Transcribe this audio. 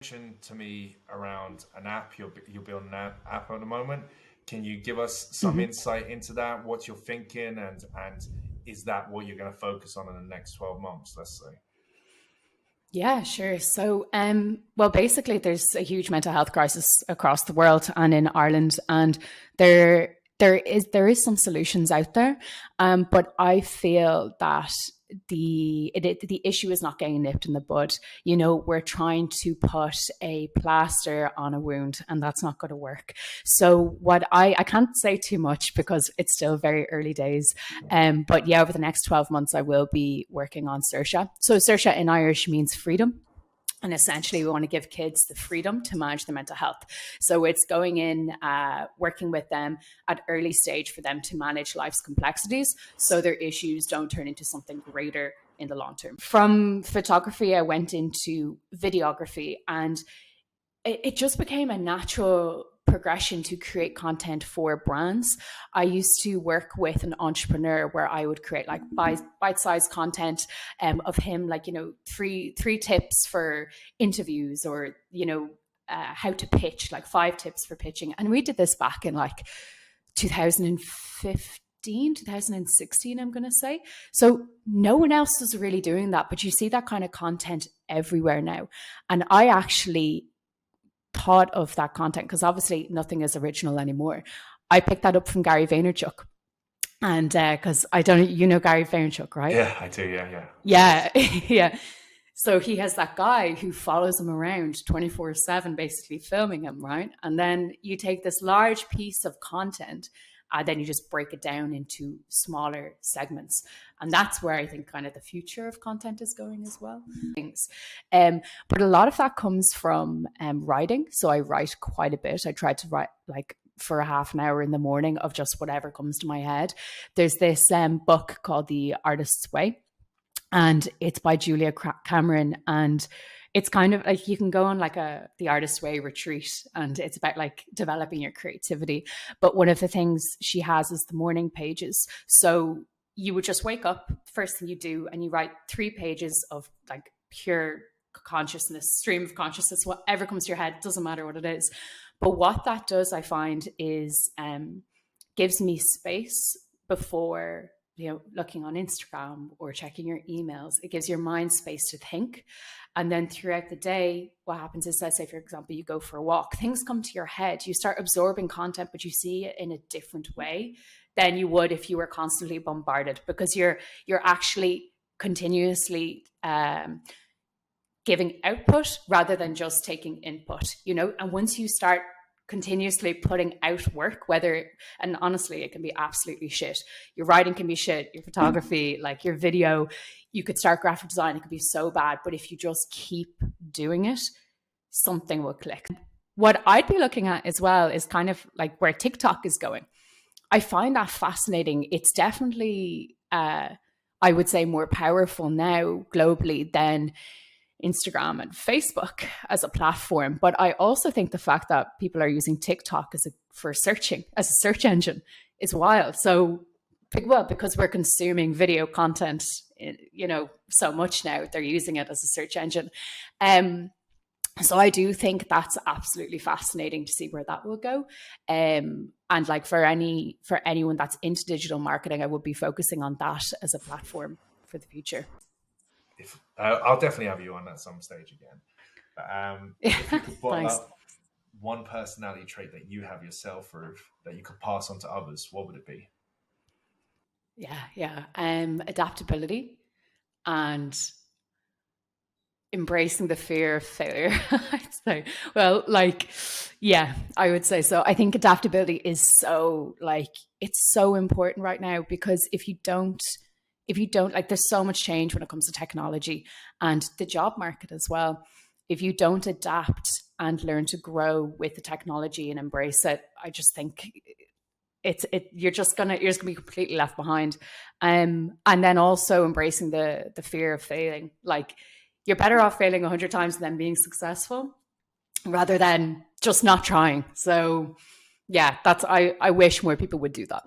Mentioned to me around an app. You're building an app at the moment. Can you give us some insight into that? What you're thinking, and is that what you're going to focus on in the next 12 months? Let's say. Yeah, sure. So, well, basically, there's a huge mental health crisis across the world and in Ireland, and there is some solutions out there, but I feel that the issue is not getting nipped in the bud. You know, we're trying to put a plaster on a wound, and that's not going to work. So, what I can't say too much because it's still very early days. But yeah, over the next 12 months, I will be working on Saoirse. So, Saoirse in Irish means freedom. And essentially, we want to give kids the freedom to manage their mental health. So it's going in, working with them at early stage for them to manage life's complexities so their issues don't turn into something greater in the long term. From photography, I went into videography, and it just became a natural progression to create content for brands. I used to work with an entrepreneur where I would create like bite-sized content of him, like, you know, three tips for interviews, or, you know, how to pitch, like 5 tips for pitching. And we did this back in like 2015, 2016, I'm going to say. So no one else was really doing that, but you see that kind of content everywhere now. And I actually thought of that content because obviously nothing is original anymore. I picked that up from Gary Vaynerchuk, and because I don't, you know Gary Vaynerchuk, right? Yeah, I do. Yeah. Yeah, yeah. So he has that guy who follows him around 24/7, basically filming him, right? And then you take this large piece of content, and then you just break it down into smaller segments. And that's where I think kind of the future of content is going as well. But a lot of that comes from writing. So I write quite a bit. I try to write like for a half an hour in the morning of just whatever comes to my head. There's this book called The Artist's Way, and it's by Julia Cameron, and it's kind of like you can go on like the Artist's Way retreat, and it's about like developing your creativity. But one of the things she has is the morning pages. So you would just wake up, first thing you do, and you write 3 pages of like pure consciousness, stream of consciousness, whatever comes to your head, doesn't matter what it is. But what that does, I find, is gives me space before, you know, looking on Instagram or checking your emails. It gives your mind space to think. And then throughout the day, what happens is, let's say, for example, you go for a walk, things come to your head, you start absorbing content, but you see it in a different way than you would if you were constantly bombarded, because you're actually continuously giving output rather than just taking input, you know. And once you start continuously putting out work, whether, and honestly, it can be absolutely shit. Your writing can be shit, your photography, like your video, you could start graphic design, it could be so bad, but if you just keep doing it, something will click. What I'd be looking at as well is kind of like where TikTok is going. I find that fascinating. It's definitely, I would say, more powerful now globally than Instagram and Facebook as a platform. But I also think the fact that people are using TikTok for searching as a search engine is wild. So, well, because we're consuming video content, you know, so much now, they're using it as a search engine. So I do think that's absolutely fascinating to see where that will go. And like for anyone that's into digital marketing, I would be focusing on that as a platform for the future. I'll definitely have you on at some stage again. But if you could bottle up one personality trait that you have yourself, Ruth, that you could pass on to others, what would it be? Yeah. Adaptability and embracing the fear of failure. I'd say. Well, like, yeah, I would say so. I think adaptability is so, like, it's so important right now, because if you don't, like, there's so much change when it comes to technology and the job market as well. If you don't adapt and learn to grow with the technology and embrace it, I just think you're just gonna be completely left behind. And then also embracing the fear of failing. Like, you're better off failing 100 times than being successful, rather than just not trying. So yeah, I wish more people would do that.